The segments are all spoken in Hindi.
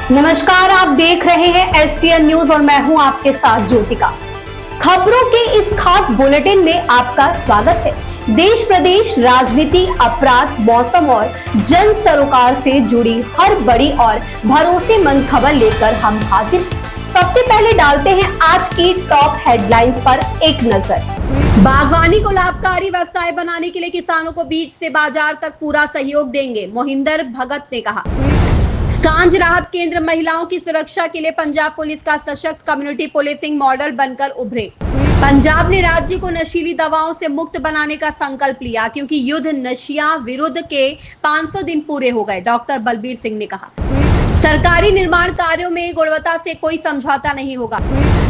नमस्कार, आप देख रहे हैं STN न्यूज और मैं हूं आपके साथ ज्योतिका। खबरों के इस खास बुलेटिन में आपका स्वागत है। देश प्रदेश, राजनीति, अपराध, मौसम और जन सरोकार से जुड़ी हर बड़ी और भरोसेमंद खबर लेकर हम हाजिर। सबसे पहले डालते हैं आज की टॉप हेडलाइंस पर एक नजर। बागवानी को लाभकारी व्यवसाय बनाने के लिए किसानों को बीज से बाजार तक पूरा सहयोग देंगे, मोहिंदर भगत ने कहा। सांझ राहत केंद्र महिलाओं की सुरक्षा के लिए पंजाब पुलिस का सशक्त कम्युनिटी पुलिसिंग मॉडल बनकर उभरे। पंजाब ने राज्य को नशीली दवाओं से मुक्त बनाने का संकल्प लिया क्योंकि युद्ध नशिया विरुद्ध के 500 दिन पूरे हो गए, डॉक्टर बलबीर सिंह ने कहा। सरकारी निर्माण कार्यों में गुणवत्ता से कोई समझौता नहीं होगा।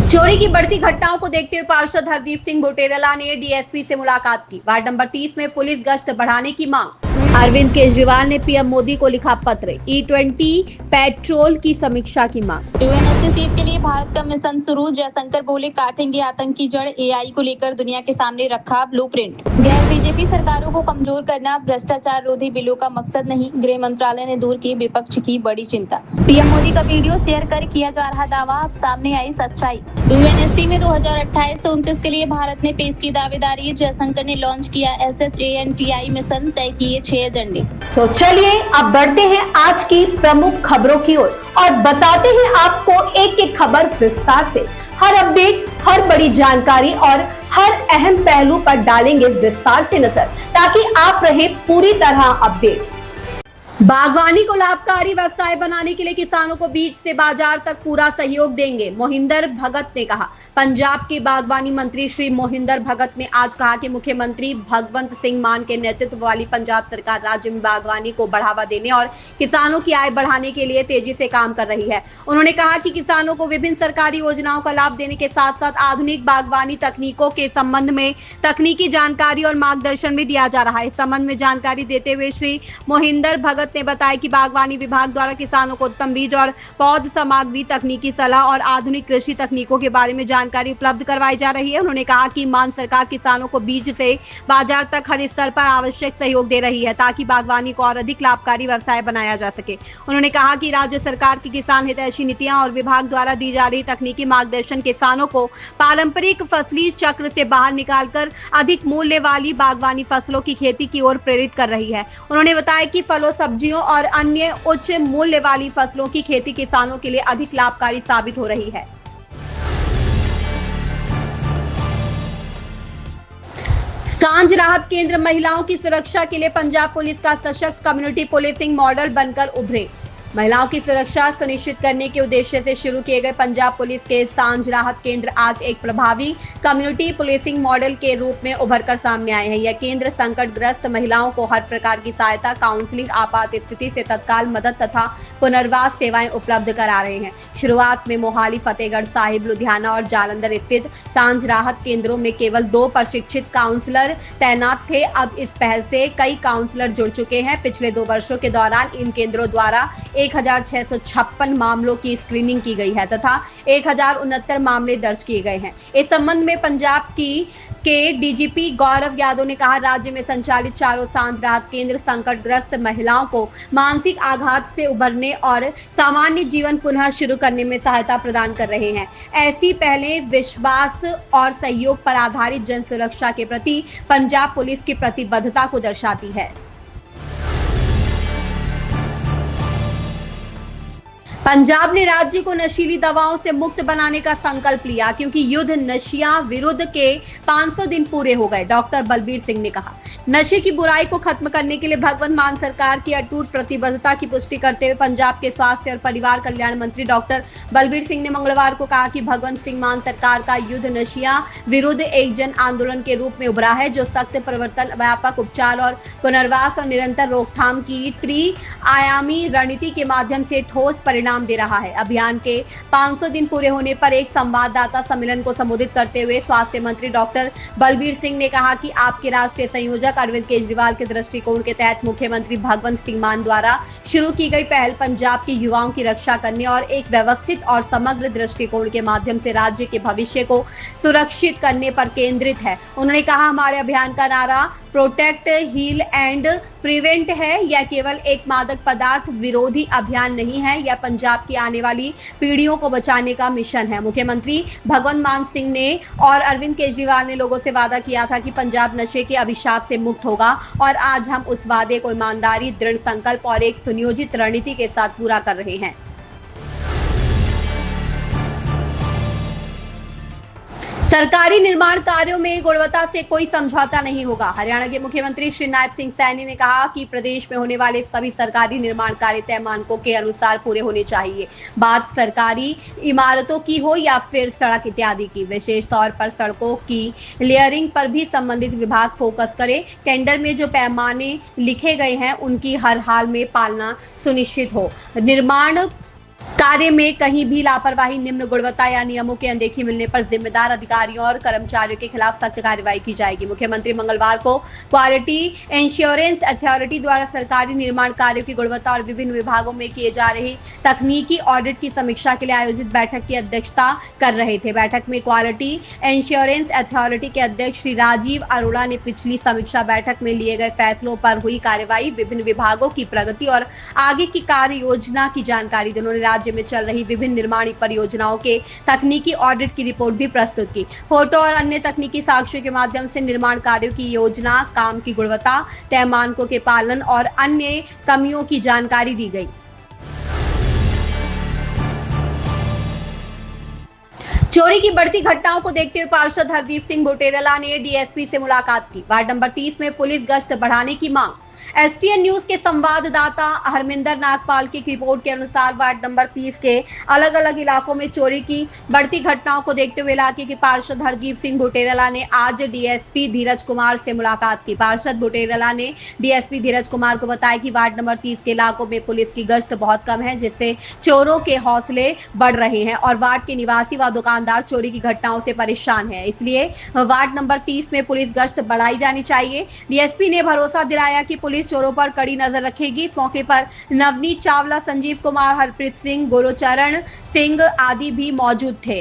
चोरी की बढ़ती घटनाओं को देखते हुए पार्षद हरदीप सिंह बुटेला ने डीएसपी से मुलाकात की। वार्ड नंबर 30 में पुलिस गश्त बढ़ाने की मांग। अरविंद केजरीवाल ने पीएम मोदी को लिखा पत्र, E20 पेट्रोल की समीक्षा की मांग। यूएनएससी सीट के लिए भारत का मिशन शुरू, जयशंकर बोले काटेंगे आतंकी जड़, AI को लेकर दुनिया के सामने रखा ब्लूप्रिंट। गैर बीजेपी सरकारों को कमजोर करना भ्रष्टाचार रोधी बिलों का मकसद नहीं, गृह मंत्रालय ने दूर की विपक्ष की बड़ी चिंता। पीएम मोदी का वीडियो शेयर कर किया जा रहा दावा, अब सामने आई सच्चाई। यूएनएससी में 2028 से 29 के लिए भारत ने पेश की दावेदारी, जयशंकर ने लॉन्च किया SHANTI मिशन, तय किए 6 एजेंडे। तो चलिए अब बढ़ते हैं आज की प्रमुख खबरों की ओर और बताते हैं आपको एक एक खबर विस्तार से। हर अपडेट, हर बड़ी जानकारी और हर अहम पहलू पर डालेंगे विस्तार से नजर, ताकि आप रहे पूरी तरह अपडेट। बागवानी को लाभकारी व्यवसाय बनाने के लिए किसानों को बीज से बाजार तक पूरा सहयोग देंगे, मोहिंदर भगत ने कहा। पंजाब के बागवानी मंत्री श्री मोहिंदर भगत ने आज कहा कि मुख्यमंत्री भगवंत सिंह मान के नेतृत्व वाली पंजाब सरकार राज्य में बागवानी को बढ़ावा देने और किसानों की आय बढ़ाने के लिए तेजी से काम कर रही है। उन्होंने कहा कि किसानों को विभिन्न सरकारी योजनाओं का लाभ देने के साथ साथ आधुनिक बागवानी तकनीकों के संबंध में तकनीकी जानकारी और मार्गदर्शन भी दिया जा रहा है। इस संबंध में जानकारी देते हुए श्री मोहिंदर भगत ने बताया कि बागवानी विभाग द्वारा किसानों को उत्तम बीज और पौध सामग्री, तकनीकी सलाह और आधुनिक कृषि तकनीकों के बारे में जानकारी उपलब्ध करवाई जा रही है। उन्होंने कहा कि मान सरकार किसानों को बीज से बाजार तक हर स्तर पर आवश्यक सहयोग दे रही है ताकि बागवानी को और अधिक लाभकारी व्यवसाय बनाया जा सके। उन्होंने कहा कि राज्य सरकार की किसान हितैषी नीतियां और विभाग द्वारा दी जा रही तकनीकी मार्गदर्शन किसानों को पारंपरिक फसली चक्र से बाहर निकालकर अधिक मूल्य वाली बागवानी फसलों की खेती की ओर प्रेरित कर रही है। उन्होंने बताया कि फलों, सब्जियों और अन्य उच्च मूल्य वाली फसलों की खेती किसानों के लिए अधिक लाभकारी साबित हो रही है। सांझ राहत केंद्र महिलाओं की सुरक्षा के लिए पंजाब पुलिस का सशक्त कम्युनिटी पुलिसिंग मॉडल बनकर उभरे। महिलाओं की सुरक्षा सुनिश्चित करने के उद्देश्य से शुरू किए गए पंजाब पुलिस के सांझ राहत केंद्र आज एक प्रभावी कम्युनिटी पुलिसिंग मॉडल के रूप में उभर कर सामने आए हैं। यह केंद्र संकटग्रस्त महिलाओं को हर प्रकार की सहायता, काउंसलिंग, आपात स्थिति से तत्काल मदद तथा पुनर्वास सेवाएं उपलब्ध करा रहे हैं। शुरुआत में मोहाली, फतेहगढ़ साहिब, लुधियाना और जालंधर स्थित सांझ राहत केंद्रों में केवल 2 प्रशिक्षित काउंसलर तैनात थे। अब इस पहल से कई काउंसलर जुड़ चुके हैं। पिछले 2 वर्षों के दौरान इन केंद्रों द्वारा 1656 मामलों की स्क्रीनिंग की गई है तथा 1069 मामले दर्ज किए गए हैं। इस संबंध में पंजाब के डीजीपी गौरव यादव ने कहा, राज्य में संचालित चारों सांझ राहत केंद्र संकटग्रस्त महिलाओं को मानसिक आघात से उबरने और सामान्य जीवन पुनः शुरू करने में सहायता प्रदान कर रहे हैं। ऐसी पहलें विश्वास और सहयोग पर आधारित जन सुरक्षा के प्रति पंजाब पुलिस की प्रतिबद्धता को दर्शाती है। पंजाब ने राज्य को नशीली दवाओं से मुक्त बनाने का संकल्प लिया क्योंकि युद्ध नशिया विरुद्ध के 500 दिन पूरे हो गए, डॉक्टर बलबीर सिंह ने कहा। नशे की बुराई को खत्म करने के लिए भगवंत मान सरकार की अटूट प्रतिबद्धता की पुष्टि करते हुए पंजाब के स्वास्थ्य और परिवार कल्याण मंत्री डॉक्टर बलबीर सिंह ने मंगलवार को कहा कि भगवंत सिंह मान सरकार का युद्ध नशिया विरुद्ध एक जन आंदोलन के रूप में उभरा है जो सख्त प्रवर्तन, व्यापक उपचार और पुनर्वास और निरंतर रोकथाम की त्रिआयामी रणनीति के माध्यम से ठोस परिणाम दे रहा है। अभियान के 500 दिन पूरे होने पर एक संवाददाता सम्मेलन को संबोधित करते हुए स्वास्थ्य मंत्री डॉक्टर बलबीर सिंह ने कहा कि आपके राष्ट्रीय संयोजक अरविंद केजरीवाल के दृष्टिकोण के तहत मुख्यमंत्री भगवंत सिंह मान द्वारा शुरू की गई पहल पंजाब के युवाओं की रक्षा करने और एक व्यवस्थित और समग्र दृष्टिकोण के माध्यम से राज्य के भविष्य को सुरक्षित करने पर केंद्रित है। उन्होंने कहा, हमारे अभियान का नारा प्रोटेक्ट, हील एंड प्रिवेंट है। यह केवल एक मादक पदार्थ विरोधी अभियान नहीं है, यह पंजाब पंजाब की आने वाली पीढ़ियों को बचाने का मिशन है। मुख्यमंत्री भगवंत मान सिंह ने और अरविंद केजरीवाल ने लोगों से वादा किया था कि पंजाब नशे के अभिशाप से मुक्त होगा और आज हम उस वादे को ईमानदारी, दृढ़ संकल्प और एक सुनियोजित रणनीति के साथ पूरा कर रहे हैं। सरकारी निर्माण कार्यों में गुणवत्ता से कोई समझौता नहीं होगा। हरियाणा के मुख्यमंत्री श्री नायब सिंह सैनी ने कहा कि प्रदेश में होने वाले सभी सरकारी निर्माण कार्य तय मानकों के अनुसार पूरे होने चाहिए। बात सरकारी इमारतों की हो या फिर सड़क इत्यादि की, विशेष तौर पर सड़कों की लेयरिंग पर भी संबंधित विभाग फोकस करे। टेंडर में जो पैमाने लिखे गए हैं उनकी हर हाल में पालना सुनिश्चित हो। निर्माण कार्य में कहीं भी लापरवाही, निम्न गुणवत्ता या नियमों की अनदेखी मिलने पर जिम्मेदार अधिकारियों और कर्मचारियों के खिलाफ सख्त कार्रवाई की जाएगी। मुख्यमंत्री मंगलवार को क्वालिटी इंश्योरेंस अथॉरिटी द्वारा सरकारी निर्माण कार्यों की गुणवत्ता और विभिन्न विभागों में किए जा रही तकनीकी ऑडिट की समीक्षा के लिए आयोजित बैठक की अध्यक्षता कर रहे थे। बैठक में क्वालिटी इंश्योरेंस अथॉरिटी के अध्यक्ष श्री राजीव अरोड़ा ने पिछली समीक्षा बैठक में लिए गए फैसलों पर हुई कार्रवाई, विभिन्न विभागों की प्रगति और आगे की कार्य योजना की जानकारी दी। उन्होंने राज्य में चल रही विभिन्न निर्माण परियोजनाओं के तकनीकी ऑडिट की रिपोर्ट भी प्रस्तुत की। फोटो और अन्य तकनीकी साक्ष्यों के माध्यम से निर्माण कार्यों की योजना, काम की गुणवत्ता, तय मानकों के पालन और अन्य कमियों की जानकारी दी गई। चोरी की बढ़ती घटनाओं को देखते हुए पार्षद हरदीप सिंह बुटेरला ने डीएसपी से मुलाकात की। वार्ड नंबर 30 में पुलिस गश्त बढ़ाने की मांग। एसटीएन न्यूज के संवाददाता हरमिंदर नागपाल की रिपोर्ट के अनुसार वार्ड नंबर 30 के अलग अलग इलाकों में चोरी की बढ़ती घटनाओं को देखते हुए इलाके के पार्षद हरदीप सिंह बुटेरला ने आज डीएसपी धीरज कुमार से मुलाकात की। पार्षद बुटेरला ने डीएसपी धीरज कुमार को बताया कि वार्ड नंबर 30 के इलाकों में पुलिस की गश्त बहुत कम है, जिससे चोरों के हौसले बढ़ रहे हैं और वार्ड के निवासी व दुकानदार चोरी की घटनाओं से परेशान है। इसलिए वार्ड नंबर 30 में पुलिस गश्त बढ़ाई जानी चाहिए। डीएसपी ने भरोसा दिलाया कि पुलिस चोरों पर कड़ी नजर रखेगी। इस मौके पर नवनीत चावला, संजीव कुमार, हरप्रीत सिंह, गुरुचरण सिंह आदि भी मौजूद थे।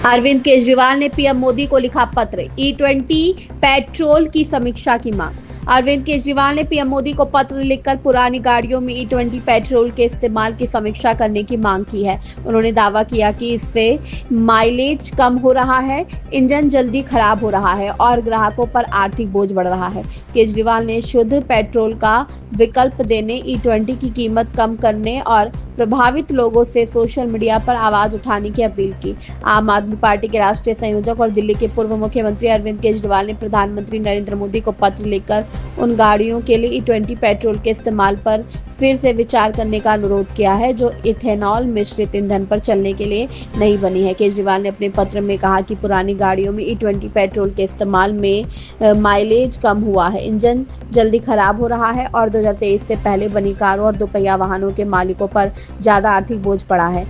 अरविंद केजरीवाल ने पीएम मोदी को लिखा पत्र, E20 पेट्रोल की समीक्षा की मांग। अरविंद केजरीवाल ने पीएम मोदी को पत्र लिखकर पुरानी गाड़ियों में E20 पेट्रोल के इस्तेमाल की समीक्षा करने की मांग की है। उन्होंने दावा किया कि इससे माइलेज कम हो रहा है, इंजन जल्दी खराब हो रहा है और ग्राहकों पर आर्थिक बोझ बढ़ रहा है। केजरीवाल ने शुद्ध पेट्रोल का विकल्प देने, E20 की कीमत कम करने और प्रभावित लोगों से सोशल मीडिया पर आवाज उठाने की अपील की। आम आदमी पार्टी के राष्ट्रीय संयोजक और दिल्ली के पूर्व मुख्यमंत्री अरविंद केजरीवाल ने प्रधानमंत्री नरेंद्र मोदी को पत्र लिखकर उन गाड़ियों के लिए E20 पेट्रोल के इस्तेमाल पर फिर से विचार करने का अनुरोध किया है जो इथेनॉल मिश्रित ईंधन पर चलने के लिए नहीं बनी है। केजरीवाल ने अपने पत्र में कहा कि पुरानी गाड़ियों में E20 पेट्रोल के इस्तेमाल में माइलेज कम हुआ है, इंजन जल्दी खराब हो रहा है और 2023 से पहले बनी कारों और दोपहिया वाहनों के मालिकों पर ज्यादा आर्थिक बोझ पड़ा है।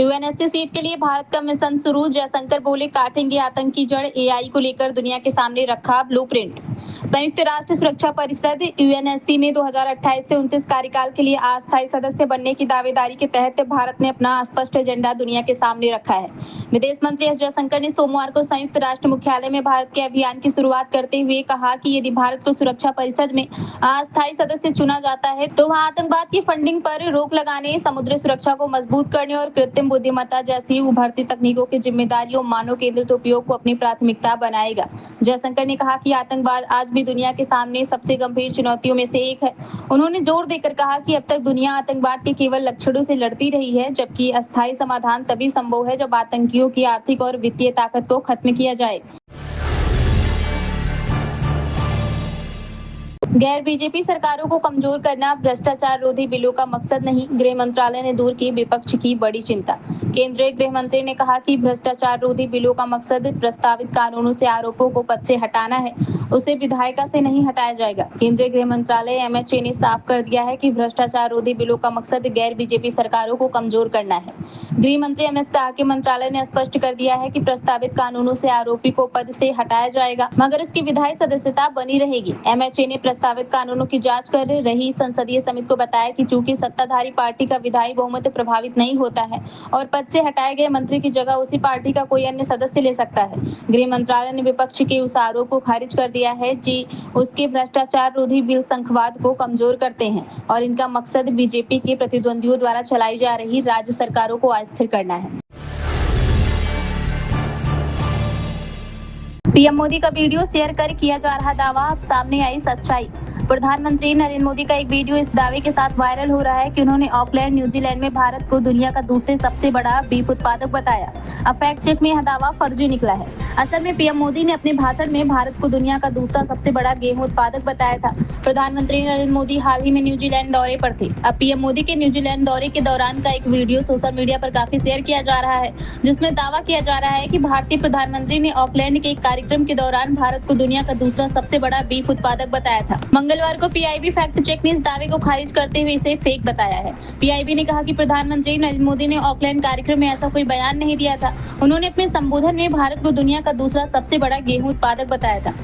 यूएनएससी सीट के लिए भारत का मिशन शुरू, जयशंकर बोले काटेंगे आतंक की जड़, एआई को लेकर दुनिया के सामने रखा ब्लूप्रिंट। संयुक्त राष्ट्र सुरक्षा परिषद यूएनएससी में 2028 से 29 कार्यकाल के लिए अस्थायी सदस्य बनने की दावेदारी के तहत भारत ने अपना स्पष्ट एजेंडा दुनिया के सामने रखा है। विदेश मंत्री एस जयशंकर ने सोमवार को संयुक्त राष्ट्र मुख्यालय में भारत के अभियान की शुरुआत करते हुए कहा कि यदि भारत को सुरक्षा परिषद में अस्थायी सदस्य चुना जाता है तो वह आतंकवाद की फंडिंग पर रोक लगाने, समुद्री सुरक्षा को मजबूत करने और कृत्रिम बुद्धिमत्ता जैसी उभरती तकनीकों की जिम्मेदारी और मानव केंद्रित उपयोग को अपनी प्राथमिकता बनाएगा। जयशंकर ने कहा कि आतंकवाद आज भी दुनिया के सामने सबसे गंभीर चुनौतियों में से एक है। उन्होंने जोर देकर कहा कि अब तक दुनिया आतंकवाद के केवल लक्षणों से लड़ती रही है, जबकि अस्थायी समाधान तभी संभव है जब आतंकियों की आर्थिक और वित्तीय ताकत को खत्म किया जाए। गैर बीजेपी सरकारों को कमजोर करना भ्रष्टाचार रोधी बिलों का मकसद नहीं, गृह मंत्रालय ने दूर की विपक्ष की बड़ी चिंता। केंद्रीय गृह मंत्री ने कहा कि भ्रष्टाचार रोधी बिलों का मकसद प्रस्तावित कानूनों से आरोपों को पद से हटाना है, उसे विधायिका से नहीं हटाया जाएगा। केंद्रीय गृह मंत्रालय MHA ने साफ कर दिया है कि भ्रष्टाचार रोधी बिलों का मकसद गैर बीजेपी सरकारों को कमजोर करना है। गृह मंत्री अमित शाह के मंत्रालय ने स्पष्ट कर दिया है कि प्रस्तावित कानूनों से आरोपी को पद से हटाया जाएगा, मगर उसकी विधायी सदस्यता बनी रहेगी। MHA ने प्रस्तावित प्रस्तावित कानूनों की जांच कर रही संसदीय समिति को बताया कि चूंकि सत्ताधारी पार्टी का विधायी बहुमत प्रभावित नहीं होता है और पद से हटाए गए मंत्री की जगह उसी पार्टी का कोई अन्य सदस्य ले सकता है। गृह मंत्रालय ने विपक्ष के उस आरोप को खारिज कर दिया है कि उसके भ्रष्टाचार रोधी बिल संघवाद को कमजोर करते हैं और इनका मकसद बीजेपी के प्रतिद्वंदियों द्वारा चलाई जा रही राज्य सरकारों को अस्थिर करना है। पीएम मोदी का वीडियो शेयर कर किया जा रहा दावा, अब सामने आई सच्चाई। प्रधानमंत्री नरेंद्र मोदी का एक वीडियो इस दावे के साथ वायरल हो रहा है कि उन्होंने ऑकलैंड न्यूजीलैंड में भारत को दुनिया का दूसरे सबसे बड़ा बीफ उत्पादक बताया। अब फैक्ट चेक में यह दावा फर्जी निकला है। असल में पीएम मोदी ने अपने भाषण में भारत को दुनिया का दूसरा सबसे बड़ा गेहूं उत्पादक बताया था। प्रधानमंत्री नरेंद्र मोदी हाल ही में न्यूजीलैंड दौरे पर थे। अब पीएम मोदी के न्यूजीलैंड दौरे के दौरान का एक वीडियो सोशल मीडिया पर काफी शेयर किया जा रहा है, जिसमें दावा किया जा रहा है कि भारतीय प्रधानमंत्री ने ऑकलैंड के एक कार्यक्रम के दौरान भारत को दुनिया का दूसरा सबसे बड़ा बीफ उत्पादक बताया था। मंगलवार को पीआईबी फैक्ट चेक ने इस दावे को खारिज करते हुए इसे फेक बताया है। पीआईबी ने कहा कि प्रधानमंत्री नरेंद्र मोदी ने ऑकलैंड कार्यक्रम में ऐसा कोई बयान नहीं दिया था। उन्होंने अपने संबोधन में भारत को दुनिया का दूसरा सबसे बड़ा गेहूं उत्पादक बताया था।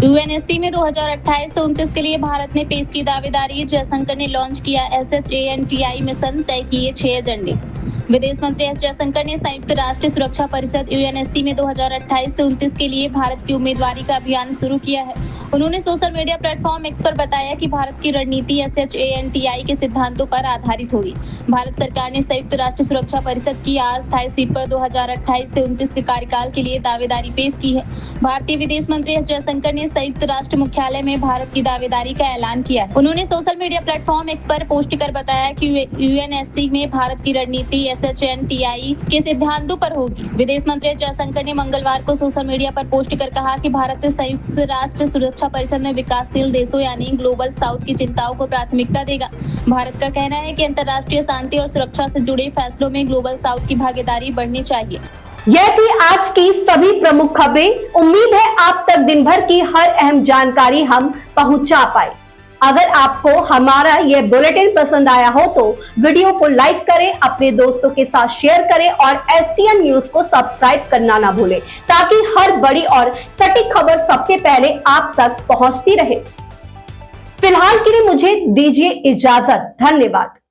यूएनएससी में 2028 से 29 के लिए भारत ने पेश की दावेदारी। जयशंकर ने लॉन्च किया SHANTI मिशन, तय किए 6 एजेंडे। विदेश मंत्री एस जयशंकर ने संयुक्त राष्ट्र सुरक्षा परिषद यूएनएससी में 2028 से 29 के लिए भारत की उम्मीदवारी का अभियान शुरू किया है। उन्होंने सोशल मीडिया प्लेटफॉर्म एक्स पर बताया कि भारत की रणनीति SHANTI के सिद्धांतों पर आधारित होगी। भारत सरकार ने संयुक्त राष्ट्र सुरक्षा परिषद की अस्थायी सीट पर 2028 से 29 के कार्यकाल के लिए दावेदारी पेश की है। भारतीय विदेश मंत्री एस जयशंकर ने संयुक्त राष्ट्र मुख्यालय में भारत की दावेदारी का ऐलान किया है। उन्होंने सोशल मीडिया प्लेटफॉर्म एक्स पर पोस्ट कर बताया कि यूएनएससी में भारत की रणनीति SHANTI के सिद्धांतों पर होगी। विदेश मंत्री जयशंकर ने मंगलवार को सोशल मीडिया पर पोस्ट कर कहा कि भारत संयुक्त राष्ट्र सुरक्षा परिषद में विकासशील देशों यानी ग्लोबल साउथ की चिंताओं को प्राथमिकता देगा। भारत का कहना है कि अंतर्राष्ट्रीय शांति और सुरक्षा से जुड़े फैसलों में ग्लोबल साउथ की भागीदारी बढ़नी चाहिए। यह थी आज की सभी प्रमुख खबरें। उम्मीद है आप तक दिन भर की हर अहम जानकारी हम पहुंचा पाए। अगर आपको हमारा यह बुलेटिन पसंद आया हो तो वीडियो को लाइक करें, अपने दोस्तों के साथ शेयर करें और STN न्यूज को सब्सक्राइब करना ना भूलें, ताकि हर बड़ी और सटीक खबर सबसे पहले आप तक पहुंचती रहे। फिलहाल के लिए मुझे दीजिए इजाजत। धन्यवाद।